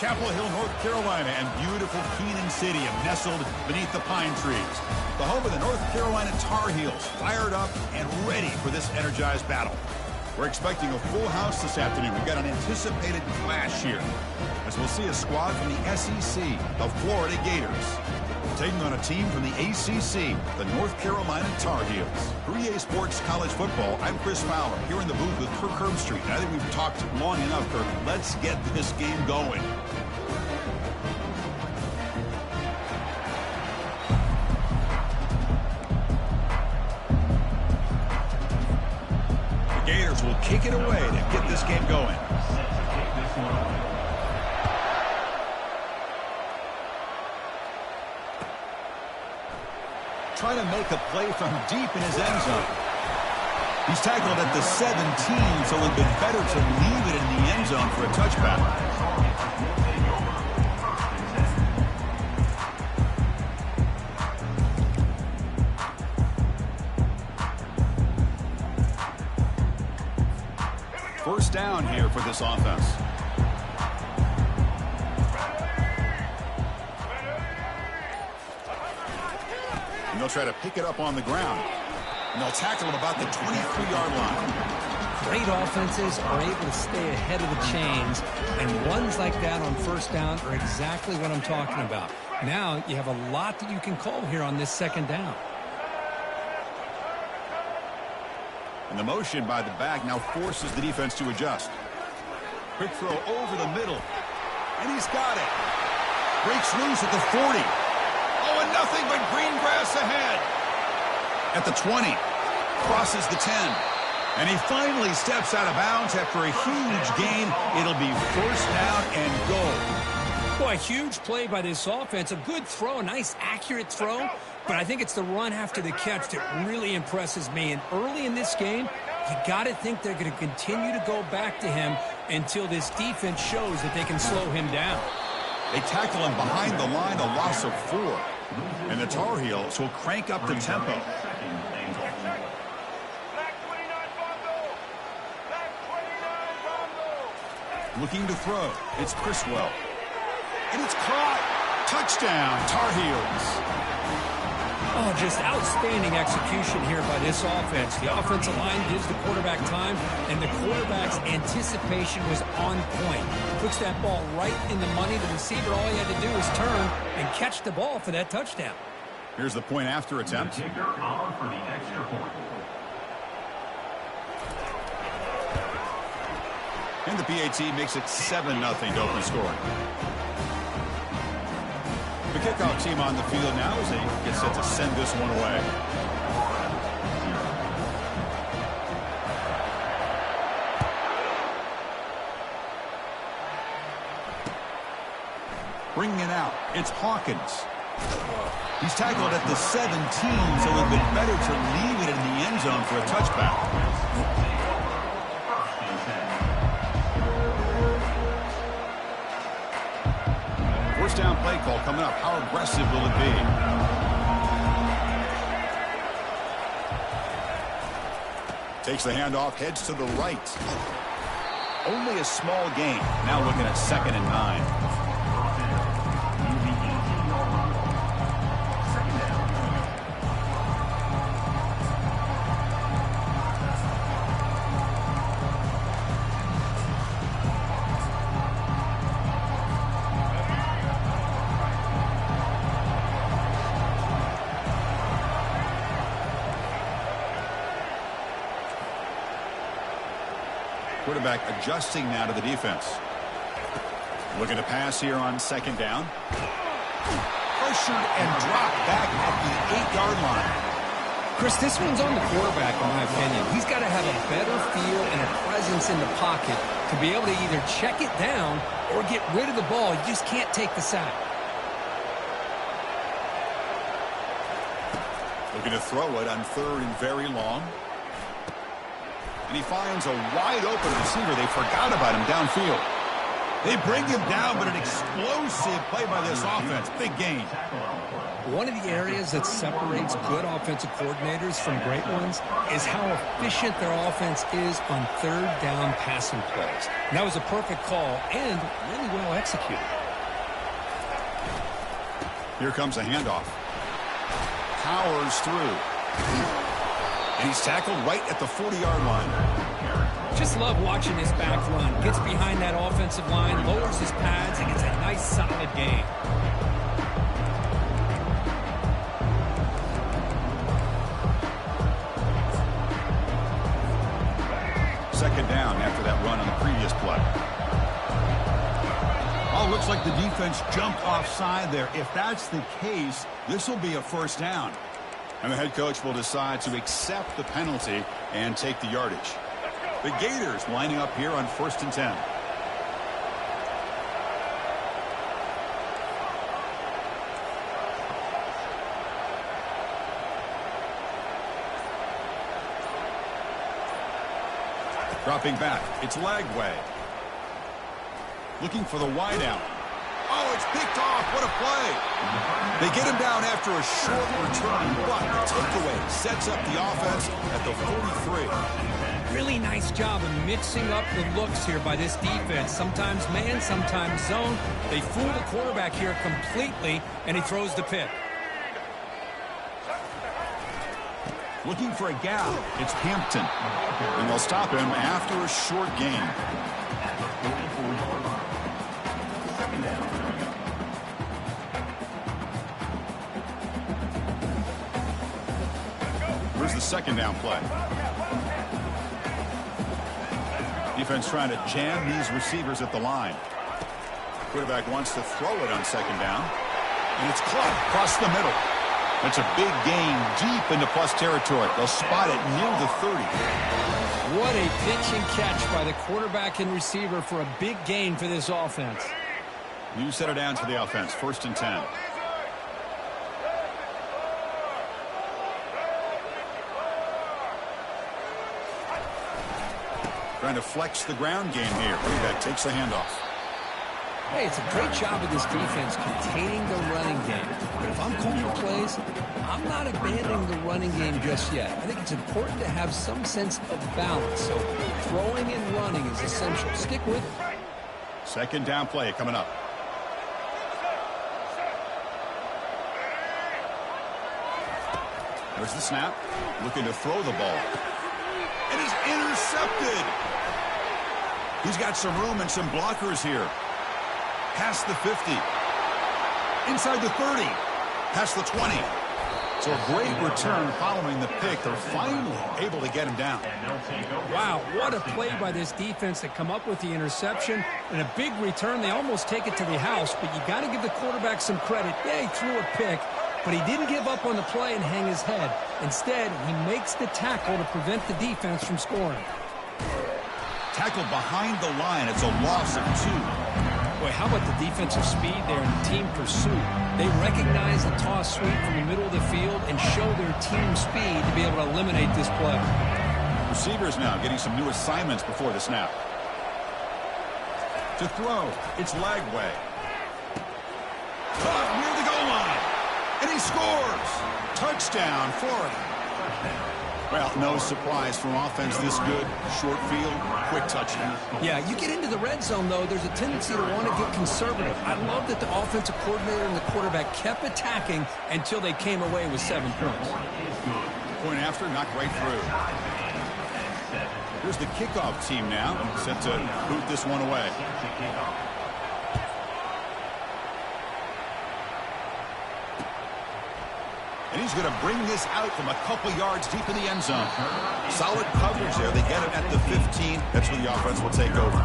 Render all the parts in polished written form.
Chapel Hill, North Carolina, and beautiful Keenan Stadium nestled beneath the pine trees. The home of the North Carolina Tar Heels, fired up and ready for this energized battle. We're expecting a full house this afternoon. We've got an anticipated clash here, as we'll see a squad from the SEC, the Florida Gators, taking on a team from the ACC, the North Carolina Tar Heels. For EA Sports College Football, I'm Chris Fowler, here in the booth with Kirk Herbstreit. I think we've talked long enough, Kirk. Let's get this game going. The Gators will kick it away to get this game going. Trying to make a play from deep in his end zone. He's tackled at the 17, so it would have been better to leave it in the end zone for a touchback. First down here for this offense. They'll try to pick it up on the ground. And they'll tackle him about the 23-yard line. Great offenses are able to stay ahead of the chains, and runs like that on first down are exactly what I'm talking about. Now you have a lot that you can call here on this second down. And the motion by the back now forces the defense to adjust. Quick throw over the middle. And he's got it. Breaks loose at the 40. Oh, and nothing but green grass ahead. At the 20. Crosses the 10. And he finally steps out of bounds after a huge gain. It'll be first down and goal. Boy, a huge play by this offense. A good throw, a nice accurate throw. But I think it's the run after the catch that really impresses me. And early in this game, you got to think they're going to continue to go back to him until this defense shows that they can slow him down. They tackle him behind the line, a loss of 4. And the Tar Heels will crank up the tempo. Looking to throw. It's Criswell. And it's caught. Touchdown, Tar Heels. Oh, just outstanding execution here by this offense. The offensive line gives the quarterback time, and the quarterback's anticipation was on point. Puts that ball right in the money. The receiver, all he had to do was turn and catch the ball for that touchdown. Here's the point after attempt. And the PAT makes it 7-0 to open scoring. The kickoff team on the field now as they get set to send this one away. Bringing it out, it's Hawkins. He's tackled at the 17, so it would have been better to leave it in the end zone for a touchback. First down play call coming up. How aggressive will it be? Takes the handoff, heads to the right. Only a small gain. Now looking at 2nd and 9. Quarterback adjusting now to the defense. Looking to pass here on 2nd down. Pressured and dropped back at the 8-yard line. Chris, this one's on the quarterback, in my opinion. He's got to have a better feel and a presence in the pocket to be able to either check it down or get rid of the ball. You just can't take the sack. Looking to throw it on 3rd and very long. And he finds a wide-open receiver. They forgot about him downfield. They bring him down, but an explosive play by this offense. Big gain. One of the areas that separates good offensive coordinators from great ones is how efficient their offense is on third down passing plays. And that was a perfect call and really well executed. Here comes a handoff. Powers through. And he's tackled right at the 40-yard line. Just love watching this back run. Gets behind that offensive line, lowers his pads, and gets a nice solid gain. Second down after that run on the previous play. Oh, looks like the defense jumped offside there. If that's the case, this will be a first down. And the head coach will decide to accept the penalty and take the yardage. The Gators lining up here on 1st and 10. Dropping back, it's Lagway. Looking for the wideout. Oh, it's picked off. What a play. They get him down after a short return, but the takeaway sets up the offense at the 43. Really nice job of mixing up the looks here by this defense. Sometimes man, sometimes zone. They fool the quarterback here completely, and he throws the pick. Looking for a gap. It's Hampton. And they'll stop him after a short gain. Here's the second down play. Defense trying to jam these receivers at the line. Quarterback wants to throw it on second down. And it's caught across the middle. That's a big gain deep into plus territory. They'll spot it near the 30. What a pitch and catch by the quarterback and receiver for a big gain for this offense. New set it down to the offense. 1st and 10. Trying to flex the ground game here. Quarterback takes the handoff. Hey, it's a great job of this defense containing the running game. But if I'm calling plays, I'm not abandoning the running game just yet. I think it's important to have some sense of balance. So throwing and running is essential. Stick with it. Second down play coming up. There's the snap. Looking to throw the ball. It is intercepted. He's got some room and some blockers here. Past the 50. Inside the 30. Past the 20. So a great return following the pick. They're finally able to get him down. Wow, what a play by this defense to come up with the interception and a big return. They almost take it to the house, but you got to give the quarterback some credit. Yeah, he threw a pick, but he didn't give up on the play and hang his head. Instead, he makes the tackle to prevent the defense from scoring. Tackled behind the line. It's a loss of 2. Boy, how about the defensive speed there and the team pursuit? They recognize the toss sweep from the middle of the field and show their team speed to be able to eliminate this play. Receivers now getting some new assignments before the snap. To throw, it's Lagway. Caught near the goal line. And he scores. Touchdown, Florida. Well, no surprise from offense this good. Short field, quick touchdown. Yeah, you get into the red zone, though, there's a tendency to want to get conservative. I love that the offensive coordinator and the quarterback kept attacking until they came away with 7 points. Point after, knocked right through. Here's the kickoff team now, set to boot this one away. And he's going to bring this out from a couple yards deep in the end zone. Solid coverage there. They get it at the 15. That's where the offense will take over.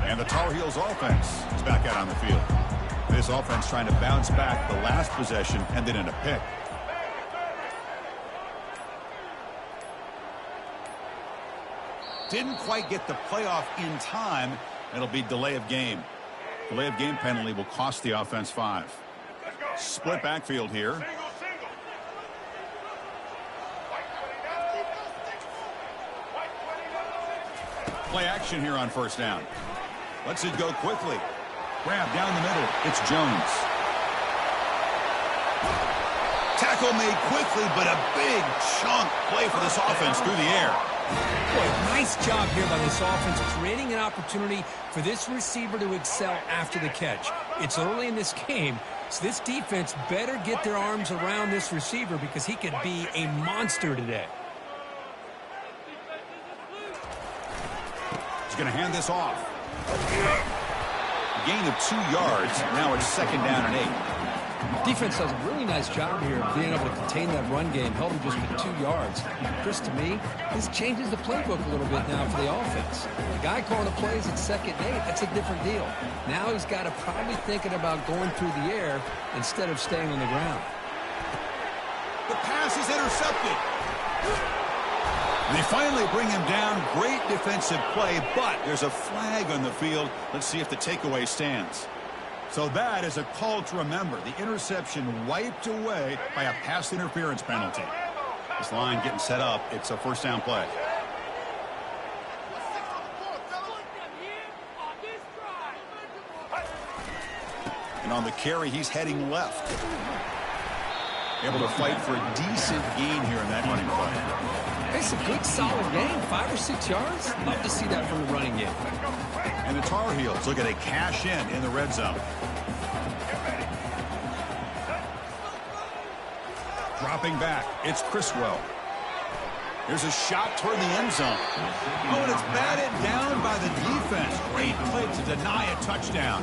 And the Tar Heels offense is back out on the field. This offense trying to bounce back. The last possession ended in a pick. Didn't quite get the playoff in time. It'll be delay of game. Delay of game penalty will cost the offense 5. Split backfield here. Play action here on first down. Lets it go quickly. Grab down the middle. It's Jones. Tackle made quickly, but a big chunk play for this offense through the air. Boy, nice job here by this offense, creating an opportunity for this receiver to excel after the catch. It's early in this game, so this defense better get their arms around this receiver because he could be a monster today. He's going to hand this off. Gain of 2 yards. Now it's 2nd down and 8. Defense does a really nice job here of being able to contain that run game, held him just for 2 yards. Chris, to me, this changes the playbook a little bit now for the offense. The guy calling the plays at 2nd and 8, that's a different deal. Now he's got to probably thinking about going through the air instead of staying on the ground. The pass is intercepted. They finally bring him down. Great defensive play, but there's a flag on the field. Let's see if the takeaway stands. So that is a call to remember. The interception wiped away by a pass interference penalty. This line getting set up. It's a first down play. And on the carry, he's heading left. Able to fight for a decent gain here in that running play. It's a good, solid game. 5 or 6 yards. Love to see that from the running game. And the Tar Heels look at a cash in the red zone. Dropping back, it's Criswell. Here's a shot toward the end zone. Oh, and it's batted down by the defense. Great play to deny a touchdown.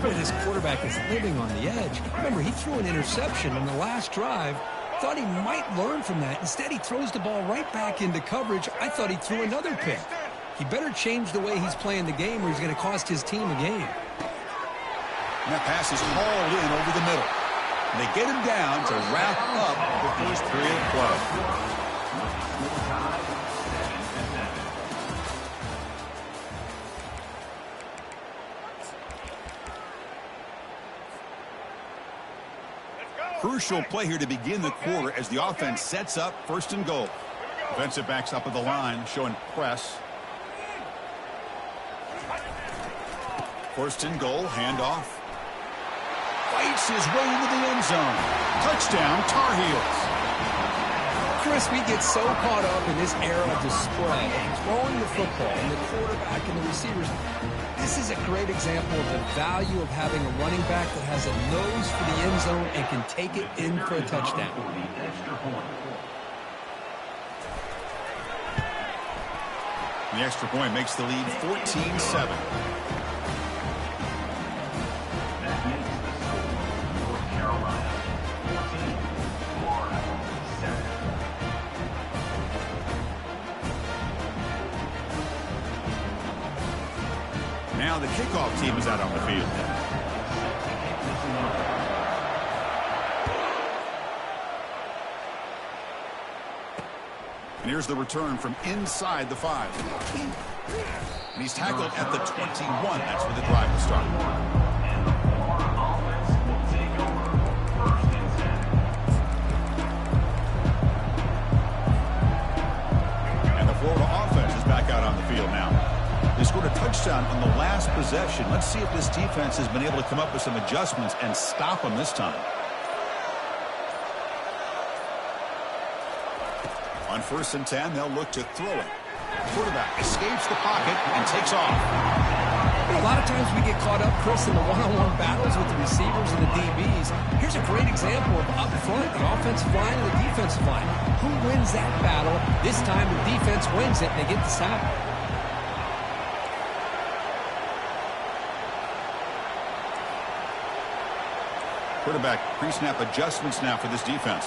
But this quarterback is living on the edge. Remember, he threw an interception in the last drive. Thought he might learn from that. Instead, he throws the ball right back into coverage. I thought he threw another pick. He better change the way he's playing the game or he's going to cost his team a game. And that pass is hauled in over the middle. And they get him down to wrap up the first period of play. Crucial play here to begin the quarter as the offense sets up 1st and goal. Defensive backs up at the line, showing press. 1st and goal, handoff. Fights his way into the end zone. Touchdown, Tar Heels. Chris, we get so caught up in this era of the spread, and throwing the football, and the quarterback and the receivers. This is a great example of the value of having a running back that has a nose for the end zone and can take it in for a touchdown. The extra point makes the lead 14-7. Now the kickoff team is out on the field. And here's the return from inside the 5. And he's tackled at the 21. That's where the drive will start. And the Florida offense is back out on the field now. They scored a touchdown on the last possession. Let's see if this defense has been able to come up with some adjustments and stop them this time. On 1st and 10, they'll look to throw it. Quarterback escapes the pocket and takes off. A lot of times we get caught up, Chris, in the one-on-one battles with the receivers and the DBs. Here's a great example of up front, the offensive line and the defensive line. Who wins that battle? This time the defense wins it and they get the sack. Quarterback pre-snap adjustments now for this defense.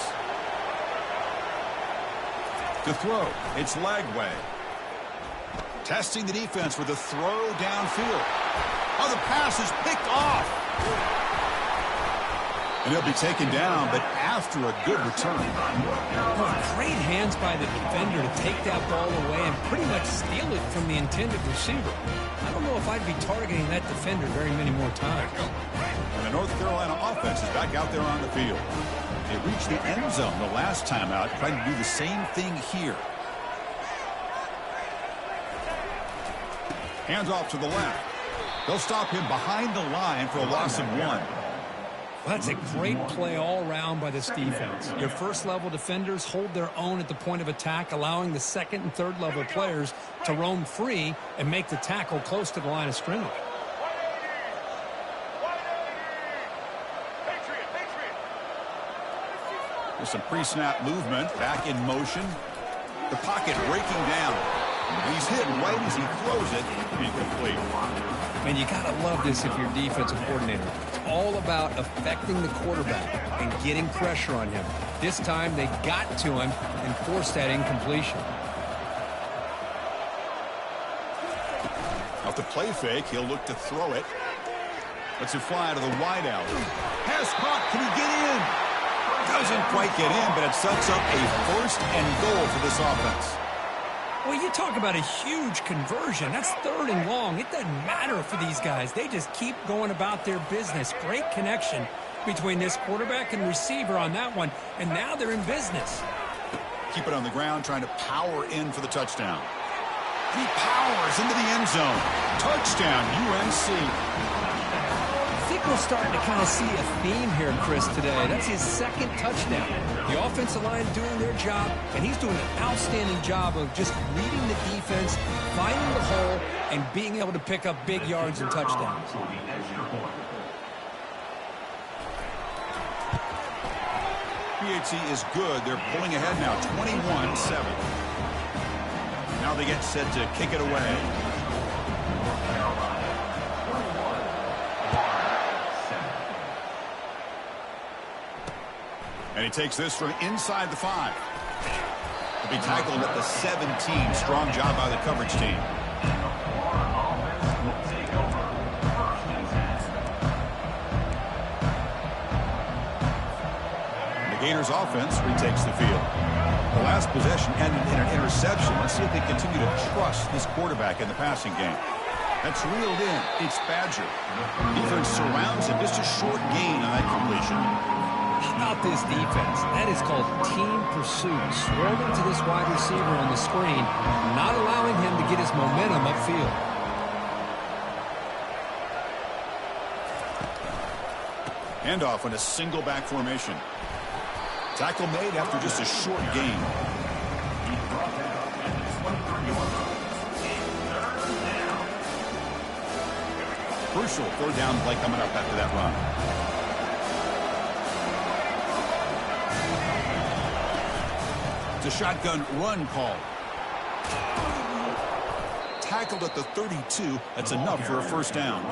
To throw, it's Lagway. Testing the defense with a throw downfield. Oh, the pass is picked off. And he'll be taken down, but after a good return. Oh, great hands by the defender to take that ball away and pretty much steal it from the intended receiver. I don't know if I'd be targeting that defender very many more times. And the North Carolina offense is back out there on the field. They reached the end zone the last time out, trying to do the same thing here. Hands off to the left. They'll stop him behind the line for a loss of 1. Well, that's a great play all around by this defense. Your first-level defenders hold their own at the point of attack, allowing the second and third-level players to roam free and make the tackle close to the line of scrimmage. There's some pre-snap movement, back in motion. The pocket breaking down. And he's hit right as he throws it, incomplete. And you got to love this if you're a defensive coordinator. It's all about affecting the quarterback and getting pressure on him. This time they got to him and forced that incompletion. Off the play fake, he'll look to throw it. Lets it fly to the wideout. Pass caught. Can he get in? Doesn't quite get in, but it sets up a first and goal for this offense. Well, you talk about a huge conversion. That's 3rd and long. It doesn't matter for these guys. They just keep going about their business. Great connection between this quarterback and receiver on that one, and now they're in business. Keep it on the ground, trying to power in for the touchdown. He powers into the end zone. Touchdown, UNC. I think we're starting to kind of see a theme here, Chris, today. That's his 2nd touchdown. The offensive line doing their job, and he's doing an outstanding job of just reading the defense, finding the hole, and being able to pick up big yards and touchdowns. PHC is good. They're pulling ahead now, 21-7. Now they get set to kick it away. And he takes this from inside the 5. He'll be tackled at the 17. Strong job by the coverage team. The Gators offense retakes the field. The last possession ended in an interception. Let's see if they continue to trust this quarterback in the passing game. That's reeled in. It's Badger. Defense surrounds him. Just a short gain on that completion. How about this defense? That is called team pursuit. Swarming to this wide receiver on the screen, not allowing him to get his momentum upfield. Handoff in a single back formation. Tackle made after just a short gain. Crucial 3rd down play coming up after that run. It's a shotgun run call. Tackled at the 32. That's enough for a 1st down.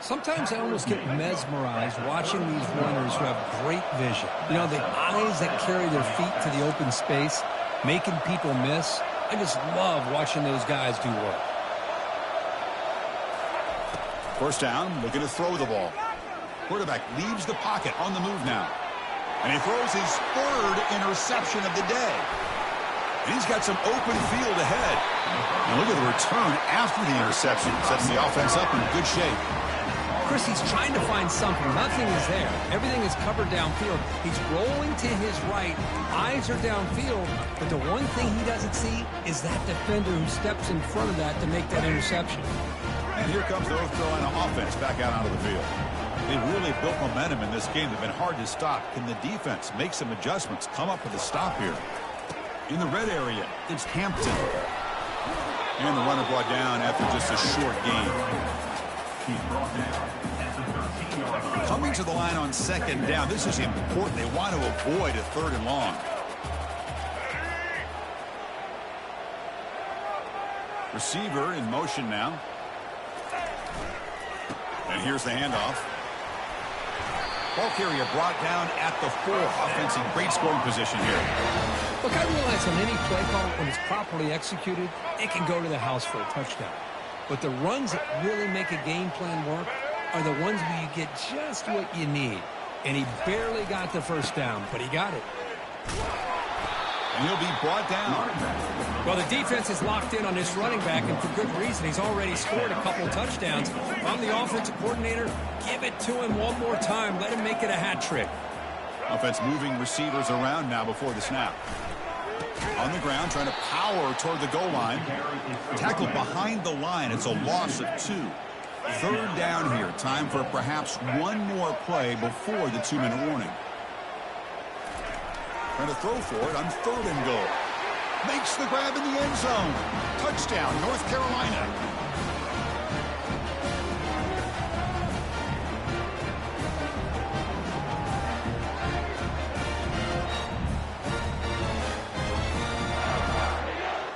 Sometimes I almost get mesmerized watching these runners who have great vision. You know, the eyes that carry their feet to the open space, making people miss. I just love watching those guys do work. 1st down, looking to throw the ball. Quarterback leaves the pocket on the move now. And he throws his 3rd interception of the day. And he's got some open field ahead. And look at the return after the interception. Sets the offense up in good shape. Chris, he's trying to find something. Nothing is there. Everything is covered downfield. He's rolling to his right. Eyes are downfield. But the one thing he doesn't see is that defender who steps in front of that to make that interception. And here comes the North Carolina offense back out onto the field. They've really built momentum in this game. They've been hard to stop. Can the defense make some adjustments, come up with a stop here? In the red area, it's Hampton. And the runner brought down after just a short gain. Coming to the line on 2nd down. This is important. They want to avoid a 3rd and long. Receiver in motion now. And here's the handoff. Ball carrier brought down at the 4. Offense in great scoring position here. Look, I realize on any play call, when it's properly executed, it can go to the house for a touchdown. But the runs that really make a game plan work are the ones where you get just what you need. And he barely got the 1st down, but he got it. And he'll be brought down. Well, the defense is locked in on this running back, and for good reason. He's already scored a couple touchdowns. If I'm the offensive coordinator, give it to him one more time. Let him make it a hat trick. Offense moving receivers around now before the snap. On the ground, trying to power toward the goal line. Tackled behind the line. It's a loss of 2. Third down here. Time for perhaps one more play before the 2-minute warning. Trying to throw for it on 3rd and goal. Makes the grab in the end zone. Touchdown, North Carolina.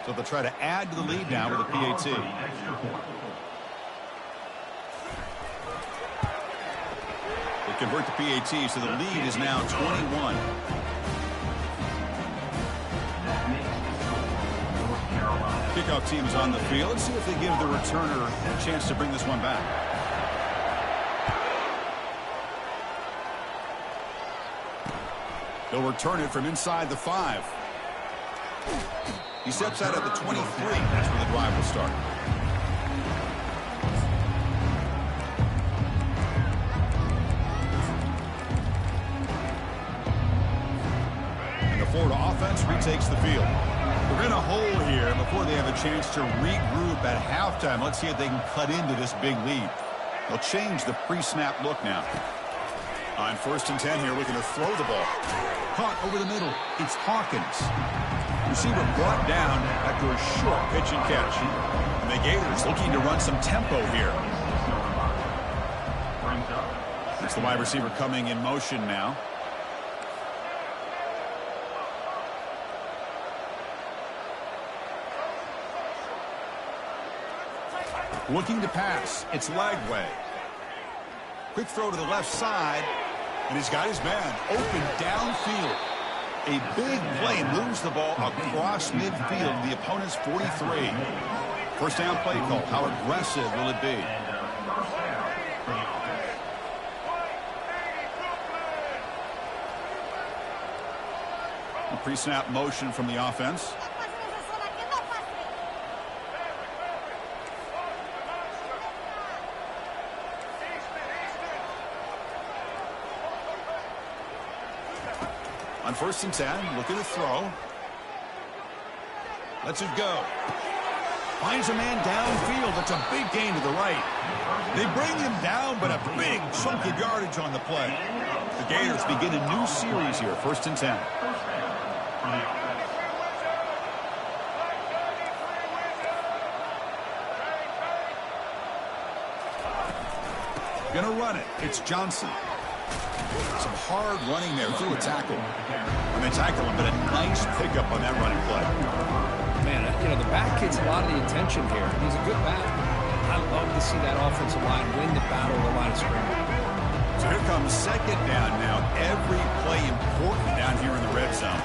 So they'll try to add to the lead now with a PAT. They convert the PAT, so the lead is now 21. Kickoff team is on the field. Let's see if they give the returner a chance to bring this one back. They'll return it from inside the 5. He steps out at the 23. That's where the drive will start. And the Florida offense retakes the field. We're in a hole here before they have a chance to regroup at halftime. Let's see if they can cut into this big lead. They'll change the pre-snap look now. On 1st and 10 here, looking to throw the ball. Caught over the middle. It's Hawkins. Receiver brought down after a short pitch and catch. And the Gators looking to run some tempo here. It's the wide receiver coming in motion now. Looking to pass. It's Lagway. Quick throw to the left side. And he's got his man open downfield. A big play, moves the ball across midfield, the opponent's 43. First down play call. How aggressive will it be? A pre-snap motion from the offense. On 1st and 10, looking to throw. Lets it go. Finds a man downfield. That's a big gain to the right. They bring him down, but a big chunk of yardage on the play. The Gators begin a new series here, 1st and 10. Gonna run it. It's Johnson. Some hard running there through a tackle. And they tackle him, but a nice pickup on that running play. Man, you know, the back gets a lot of the attention here. He's a good back. I love to see that offensive line win the battle of the line of scrimmage. So here comes 2nd down now. Every play important down here in the red zone.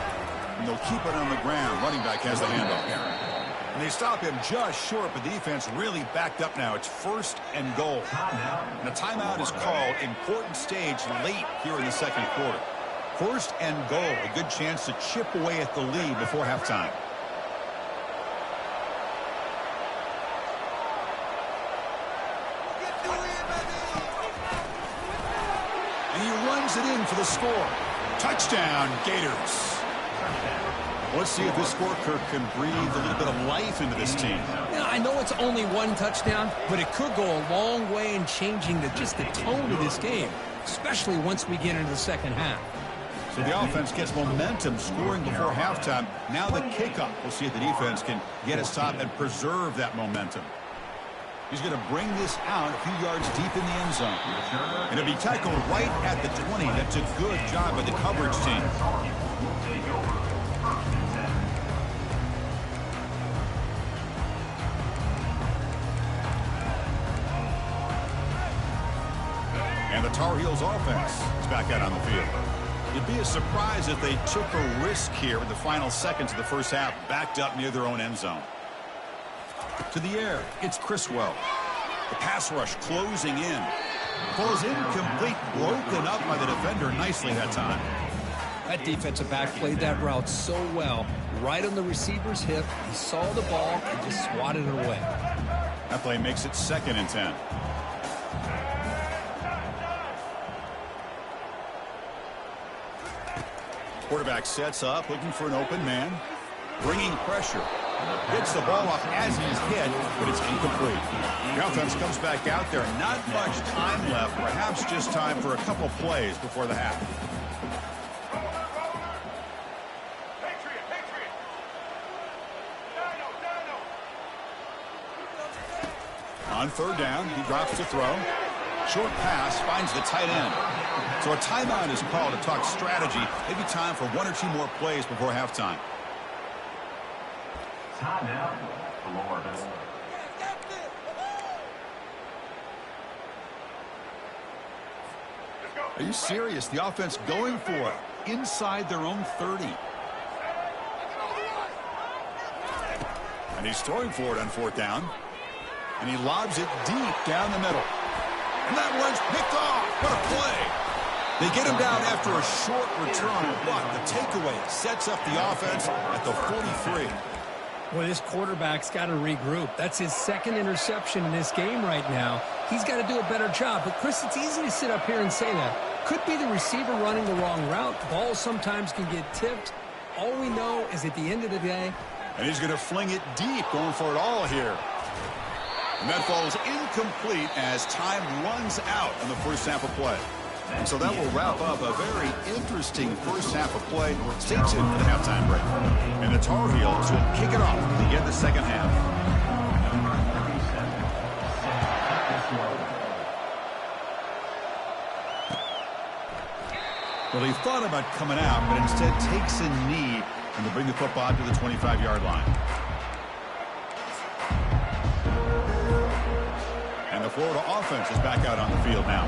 And they'll keep it on the ground. Running back has the handoff. And they stop him just short, but the defense really backed up now. It's 1st and goal. And a timeout is called. Important stage late here in the 2nd quarter. 1st and goal. A good chance to chip away at the lead before halftime. And he runs it in for the score. Touchdown, Gators. Let's see if this score, Kirk, can breathe a little bit of life into this team. Yeah, I know it's only one touchdown, but it could go a long way in changing just the tone of this game, especially once we get into the 2nd half. So the offense gets momentum scoring before halftime. Now the kickoff. We'll see if the defense can get a stop and preserve that momentum. He's going to bring this out a few yards deep in the end zone. And it'll be tackled right at the 20. That's a good job by the coverage team. And the Tar Heels offense is back out on the field. It'd be a surprise if they took a risk here in the final seconds of the first half, backed up near their own end zone. To the air, it's Criswell. The pass rush closing in. Falls incomplete, broken up by the defender nicely that time. That defensive back played that route so well. Right on the receiver's hip, he saw the ball and just swatted it away. That play makes it 2nd and 10. Quarterback sets up, looking for an open man. Bringing pressure. Gets the ball off as he's hit, but it's incomplete. The offense comes back out there. Not much time left. Perhaps just time for a couple plays before the half. On 3rd down, he drops to throw. Short pass finds the tight end. So a timeout is called to talk strategy. Maybe time for 1 or 2 more plays before halftime. Timeout, Florida. Are you serious? The offense going for it inside their own 30. And he's throwing for it on 4th down. And he lobs it deep down the middle. And that one's picked off. What a play. They get him down after a short return, but the takeaway sets up the offense at the 43. Well, this quarterback's got to regroup. That's his 2nd interception in this game right now. He's got to do a better job. But, Chris, it's easy to sit up here and say that. Could be the receiver running the wrong route. Balls sometimes can get tipped. All we know is at the end of the day. And he's going to fling it deep, going for it all here. And that falls incomplete as time runs out on the first half of play. And so that will wrap up a very interesting first half of play. Stay tuned for the halftime break. And the Tar Heels will kick it off to begin the second half. Well, he thought about coming out, but instead takes a knee and to bring the football to the 25-yard line. And the Florida offense is back out on the field now.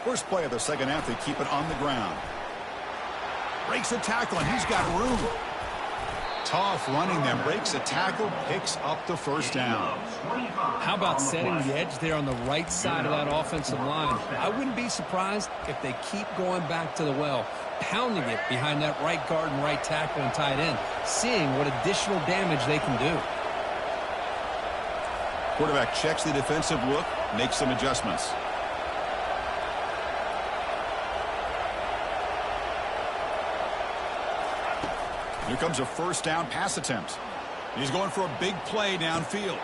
First play of the second half, they keep it on the ground. Breaks a tackle, and he's got room. Tough running them. Breaks a tackle, picks up the first down. How about setting the edge there on the right side of that offensive line? I wouldn't be surprised if they keep going back to the well, pounding it behind that right guard and right tackle and tight end, seeing what additional damage they can do. Quarterback checks the defensive look, makes some adjustments. Here comes a first down pass attempt. He's going for a big play downfield.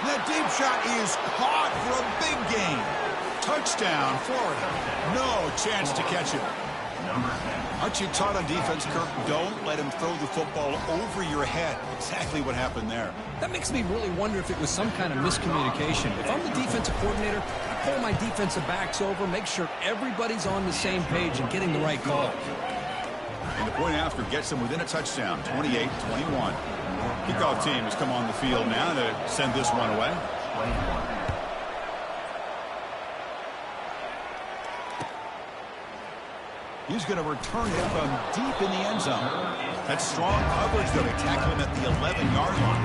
That deep shot is caught for a big gain. Touchdown, Florida. No chance to catch it. Aren't you taught on defense, Kirk? Don't let him throw the football over your head. Exactly what happened there. That makes me really wonder if it was some kind of miscommunication. If I'm the defensive coordinator, I pull my defensive backs over, make sure everybody's on the same page and getting the right call. And the point after gets them within a touchdown, 28-21. Kickoff team has come on the field now to send this one away. He's going to return it from deep in the end zone. That's strong coverage, though. They tackle him at the 11-yard line.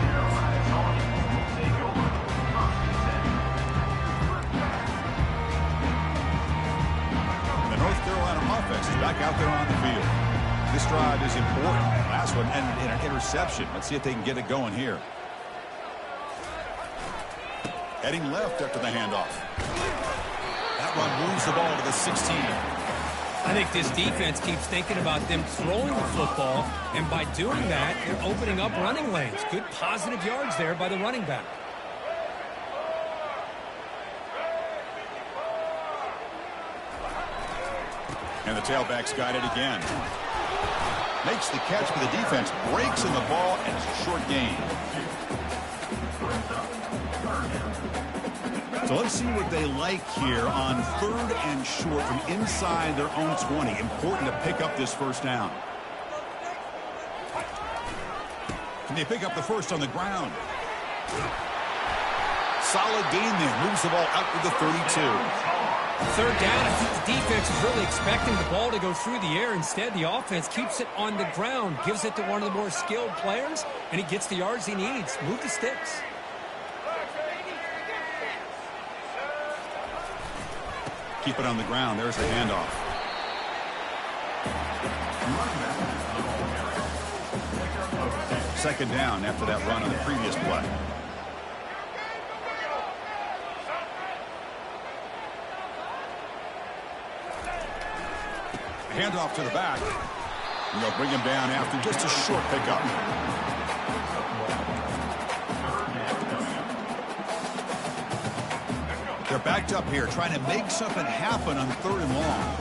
The North Carolina offense is back out there on the field. This drive is important. Last one ended in an interception. Let's see if they can get it going here. Heading left after the handoff. That run moves the ball to the 16. I think this defense keeps thinking about them throwing the football, and by doing that, they're opening up running lanes. Good positive yards there by the running back. And the tailback's got it again. Makes the catch, but the defense breaks in the ball, and it's a short gain. So let's see what they like here on 3rd and short from inside their own 20. Important to pick up this first down. Can they pick up the first on the ground? Solid gain there. Moves the ball out to the 32. 3rd down, I think the defense is really expecting the ball to go through the air. Instead, the offense keeps it on the ground, gives it to one of the more skilled players, and he gets the yards he needs. Move the sticks. Keep it on the ground. There's the handoff. Second down after that run on the previous play. Handoff to the back. And they'll bring him down after just a short pickup. They're backed up here, trying to make something happen on 3rd and long.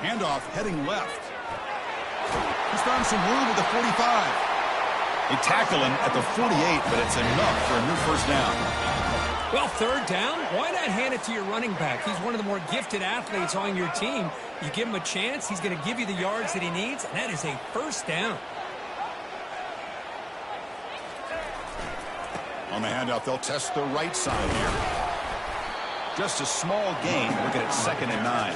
Handoff heading left. He's found some room at the 45. They tackle him at the 48, but it's enough for a new first down. Well, 3rd down, why not hand it to your running back? He's one of the more gifted athletes on your team. You give him a chance, he's going to give you the yards that he needs, and that is a first down. On the handoff, they'll test the right side here. Just a small gain. Looking at 2nd and 9.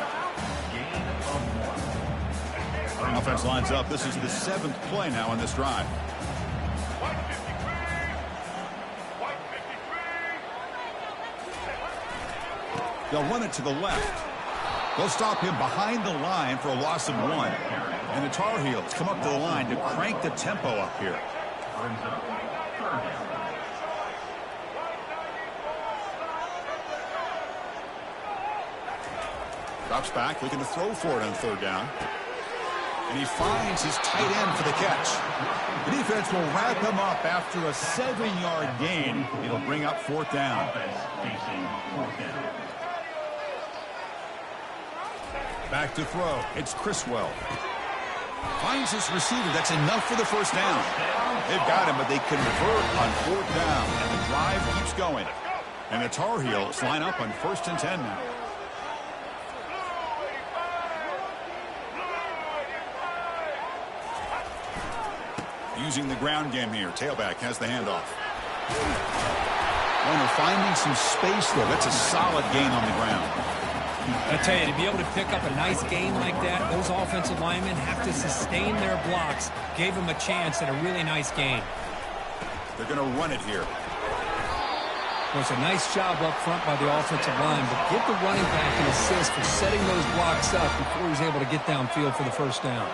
Offense lines up. This is the 7th play now in this drive. They'll run it to the left. They'll stop him behind the line for a loss of 1. And the Tar Heels come up to the line to crank the tempo up here. Drops back, looking to throw for it on 3rd down. And he finds his tight end for the catch. The defense will wrap him up after a 7-yard gain. It'll bring up 4th down. Back to throw. It's Criswell. Finds his receiver. That's enough for the first down. They've got him, but they convert on 4th down. And the drive keeps going. And the Tar Heels line up on 1st and 10 now. Using the ground game here. Tailback has the handoff. Warner finding some space there. That's a solid gain on the ground. I tell you, to be able to pick up a nice gain like that, those offensive linemen have to sustain their blocks. Gave him a chance at a really nice gain. They're going to run it here. Well, it's a nice job up front by the offensive line, but give the running back an assist for setting those blocks up before he's able to get downfield for the first down.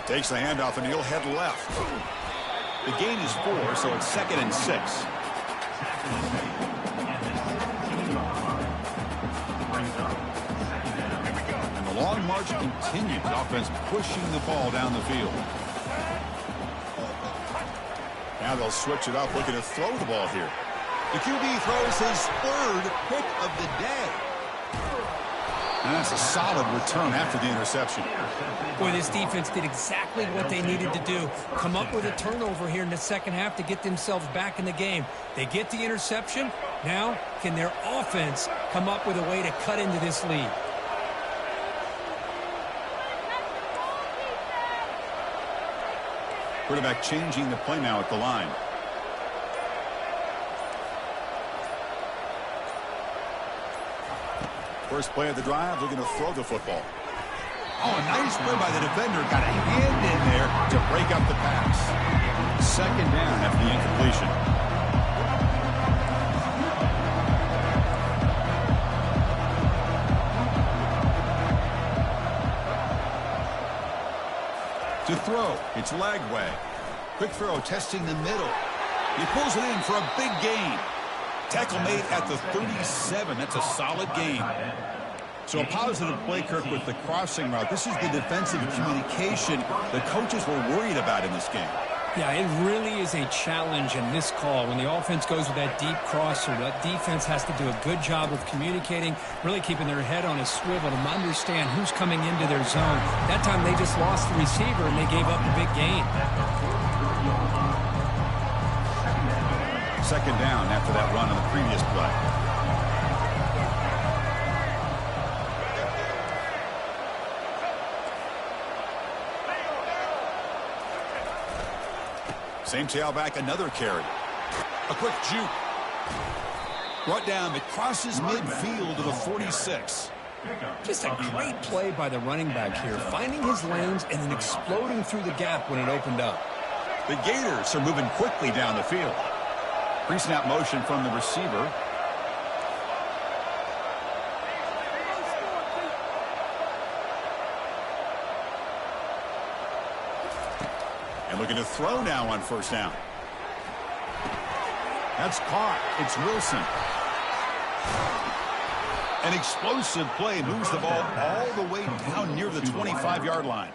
Takes the handoff, and he'll head left. The gain is 4, so it's 2nd and 6. And the long march continues. Offense pushing the ball down the field. Now they'll switch it up, looking to throw the ball here. The QB throws his 3rd pick of the day. And that's a solid return after the interception. Boy, this defense did exactly what they needed to do. Come up with a turnover here in the second half to get themselves back in the game. They get the interception. Now, can their offense come up with a way to cut into this lead? Quarterback changing the play now at the line. First play of the drive, looking to throw the football. Oh, a nice play by the defender. Got a hand in there to break up the pass. 2nd down after the incompletion. To throw, it's Lagway. Quick throw, testing the middle. He pulls it in for a big gain. Tackle made at the 37. That's a solid gain. So a positive play, Kirk, with the crossing route. This is the defensive communication the coaches were worried about in this game. Yeah, it really is a challenge in this call. When the offense goes with that deep crosser, that defense has to do a good job of communicating, really keeping their head on a swivel to understand who's coming into their zone. That time they just lost the receiver and they gave up a big gain. 2nd down after that run on the previous play. Same tailback, another carry. A quick juke. Brought down, but crosses midfield to the 46. Just a great play by the running back here, finding his lanes and then exploding through the gap when it opened up. The Gators are moving quickly down the field. Pre-snap motion from the receiver. And looking to throw now on first down. That's caught. It's Wilson. An explosive play moves the ball all the way down near the 25-yard line.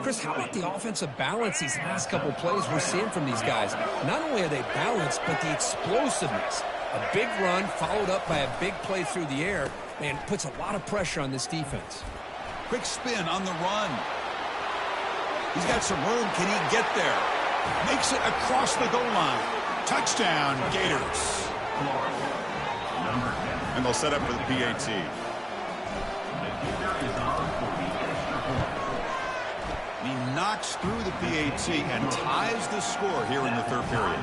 Chris, how about the offensive balance these last couple plays we're seeing from these guys? Not only are they balanced, but the explosiveness. A big run followed up by a big play through the air, man, puts a lot of pressure on this defense. Quick spin on the run. He's got some room. Can he get there? Makes it across the goal line. Touchdown, Gators. And they'll set up for the PAT. He knocks through the PAT and ties the score here in the third period.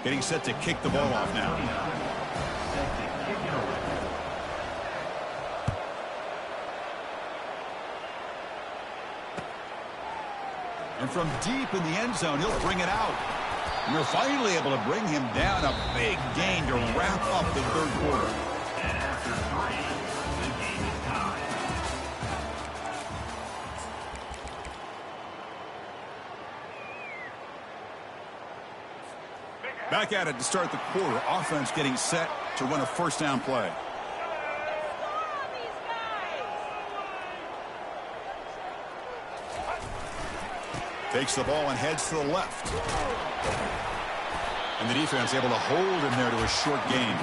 Getting set to kick the ball off now. And from deep in the end zone, he'll bring it out. And they're finally able to bring him down. A big gain to wrap up the third quarter. And after 3, the game is tied. Back at it to start the quarter. Offense getting set to run a first down play. Takes the ball and heads to the left. And the defense able to hold him there to a short gain.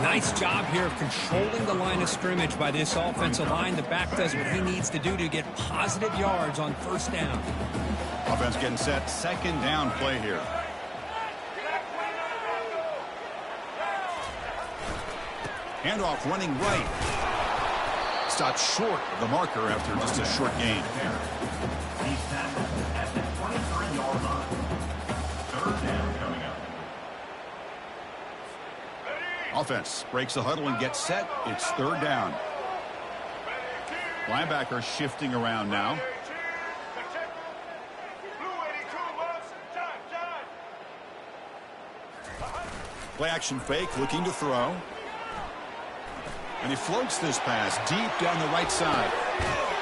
Nice job here of controlling the line of scrimmage by this offensive line. The back does what he needs to do to get positive yards on first down. Offense getting set. Second down play here. Handoff running right. Stopped short of the marker after just a short gain. He's tackled at the 23-yard line. Third down coming up. Offense breaks the huddle and gets set. It's third down. Linebacker shifting around now. Play action fake, looking to throw. And he floats this pass deep down the right side.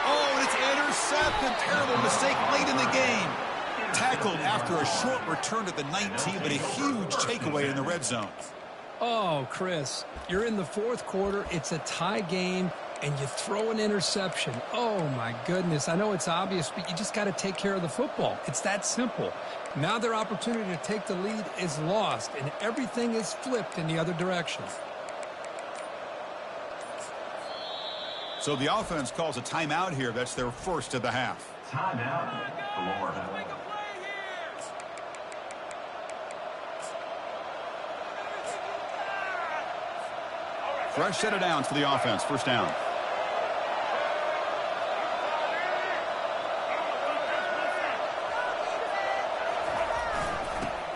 Oh, and it's intercepted. Terrible mistake late in the game. Tackled after a short return to the 19, but a huge takeaway in the red zone. Oh, Chris, you're in the fourth quarter. It's a tie game, and you throw an interception. Oh, my goodness. I know it's obvious, but you just got to take care of the football. It's that simple. Now their opportunity to take the lead is lost, and everything is flipped in the other direction. So the offense calls a timeout here. That's their first of the half. Timeout, Florida. Fresh set of downs for the offense. First down.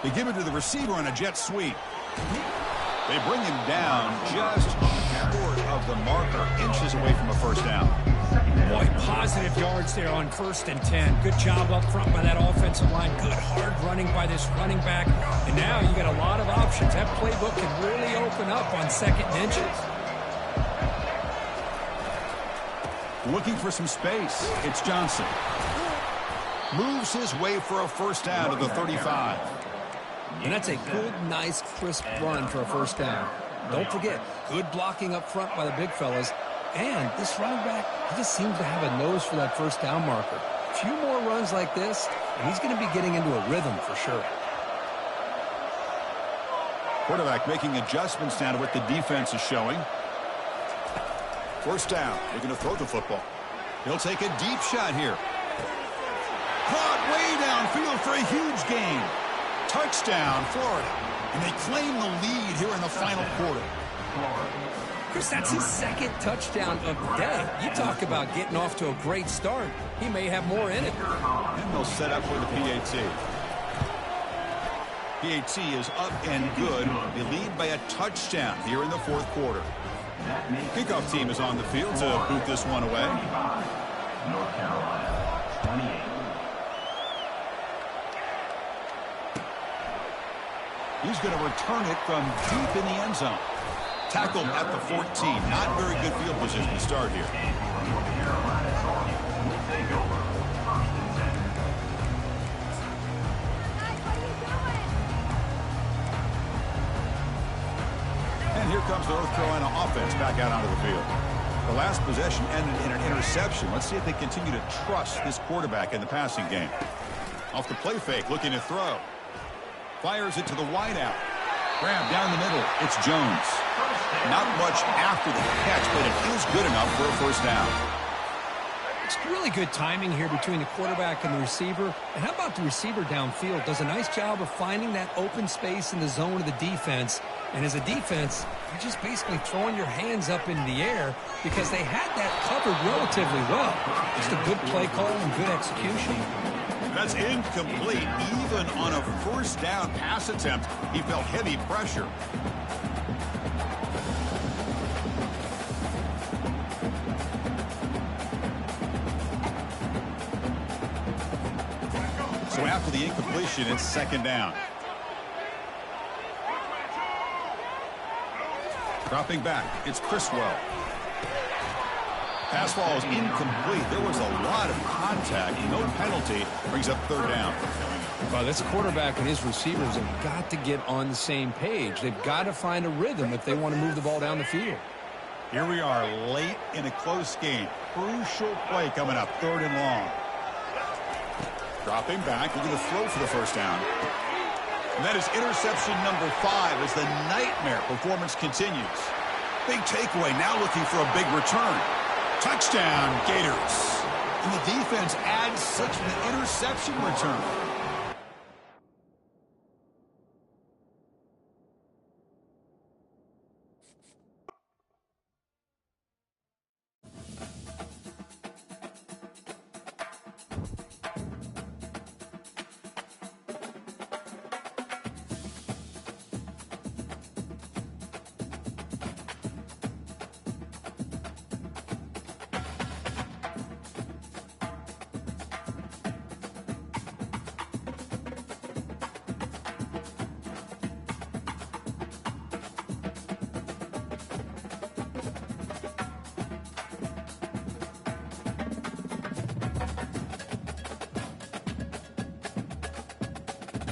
They give it to the receiver on a jet sweep. They bring him down just short of the marker, inches away from a first down. Boy, positive yards there on 1st and 10. Good job up front by that offensive line. Good hard running by this running back. And now you got a lot of options. That playbook can really open up on 2nd and inches. Looking for some space. It's Johnson. Moves his way for a first down to the 35. And that's a good, nice, crisp run for a first down. Don't forget, good blocking up front by the big fellas. And this running back, he just seems to have a nose for that first down marker. A few more runs like this, and he's going to be getting into a rhythm for sure. Quarterback making adjustments now to what the defense is showing. First down. They're going to throw the football. He'll take a deep shot here. Caught way downfield for a huge gain. Touchdown, Florida. And they claim the lead here in the final quarter. Chris, that's his 2nd touchdown of the day. You talk about getting off to a great start. He may have more in it. And they'll set up for the PAT. PAT is up and good. They lead by a touchdown here in the fourth quarter. Kickoff team is on the field to boot this one away. North Carolina, 28. He's going to return it from deep in the end zone. Tackled at the 14. Not very good field position to start here. North Carolina will take over. First and 10. And here comes the North Carolina offense back out onto the field. The last possession ended in an interception. Let's see if they continue to trust this quarterback in the passing game. Off the play fake, looking to throw. Fires it to the wideout. Grab down the middle. It's Jones. Not much after the catch, but it is good enough for a first down. It's really good timing here between the quarterback and the receiver. And how about the receiver downfield? Does a nice job of finding that open space in the zone of the defense. And as a defense, you're just basically throwing your hands up in the air because they had that covered relatively well. Just a good play call and good execution. That's incomplete. Even on a first down pass attempt, he felt heavy pressure. So after the incompletion, it's second down. Dropping back, it's Criswell. Pass ball is incomplete. There was a lot of contact. No penalty. Brings up third down. Well, this quarterback and his receivers have got to get on the same page. They've got to find a rhythm if they want to move the ball down the field. Here we are late in a close game. Crucial play coming up. Third and long. Dropping back. Looking to throw for the first down. And that is interception number 5 as the nightmare performance continues. Big takeaway. Now looking for a big return. Touchdown, Gators. And the defense adds 6 with the interception return.